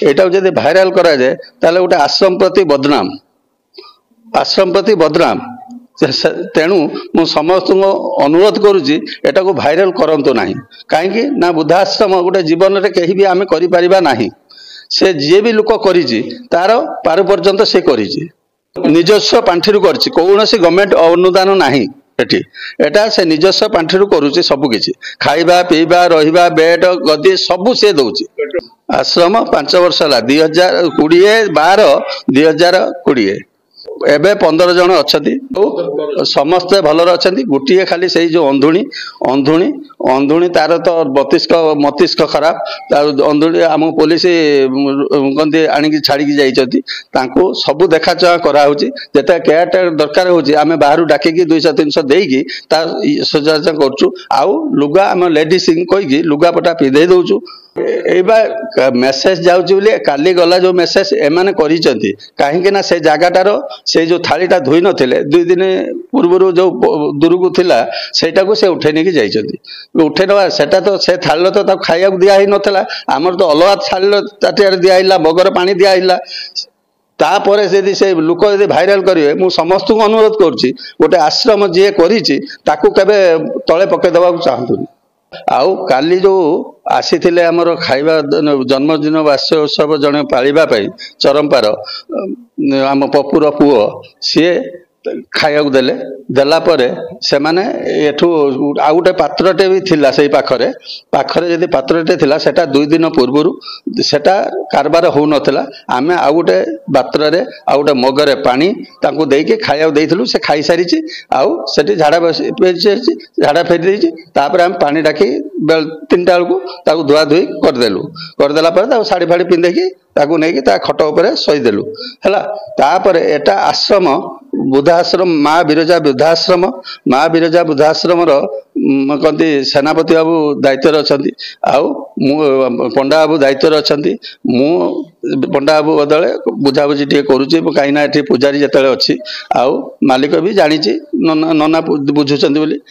एटा जदि भाइराल करा जाए ताले गोटे आश्रम प्रति बदनाम तेणु मु समस्त अनुरोध करुच्ची एटा को भाइराल करंतु नाही कहीं ना वृद्धाश्रम गोटे जीवन में कहीं भी आम कर से जी भी लोक कर तार पार पर्यंत से कर निजस्व पांठि कौन सी गवर्नमेंट अनुदान नाही एटा से निजस्व पांठि करुच्ची सबकि खाइबा पीवा रहिबा बेड गदी सबू से दौची आश्रम 5 वर्ष है 2012 एबे 15 जन अच्छा समस्ते भलर अच्छा गोटे खाली से जो अंधुणी तार तो मस्तिष्क खराब अंधुणी आम पुलिस कहते आणिकी छाड़ी जाइए सबू देखा चाह कराऊँगी जिते केयर दरकार होमें बाहर डाकिकी 200-300 देकी सजाचा करूँ आउ लुगा आम लेडीज कहीकि लुगापटा पिधे दौचु मेसेज जाऊँगी काली गला जो मेसेज एमाने करिसेंती कहीं ना से जगाटार से जो थालीटा धोई नथिले 2 दिन पूर्व जो दूर को थिला सेटा को से उठे नहीं जाइए उठे ना सेटा तो से थाल तो खाइया दिया ही नथला आमर तो अलग थाल ताटिया दिया बगर पानी दिया तापर यदि से लोक यदि भाइराल करेंगे मु समस्त को अनुरोध करुच्ची गोटे आश्रम जी करी केबे तले पकईदेवा चाहतुनी आउ काली जो आसी आमर खाइबा जन्मदिन वार्षिक उत्सव जड़े पालिबा चरमपार आम पपुर पुओ सी खाया देला से माने एठू आउ गोटे पात्रटे भी थिला से पाखरे जदि पात्रटे थिला सेटा 2 दिन पूर्व सेटा कारबार हो नथिला आमे आउ गोटे पात्र रे आउ गोटे मगरे पानी तांको देके खाया देइथिलु से खाई सारी आउ सेठी झाड़ा फेरी देछि तापर हम पानी डाकी 3टा बेलू ताको धुआ धुई करदेला साड़ी फाड़ी पिंधेकी ताको नेकी ता खट उपरे सईदेलु हैला तापर एटा आश्रम वृद्धाश्रम माँ बिरजा वृद्धाश्रम कहती सेनापति बाबू दायित्व अच्छा आउ पंडा बाबू दायित्व अच्छा पंडा बाबू बदले बुझाबुझी टे करुच्ची कहीं पूजारी जिते अच्छी आउ मालिक भी जानी नना बुझुंट।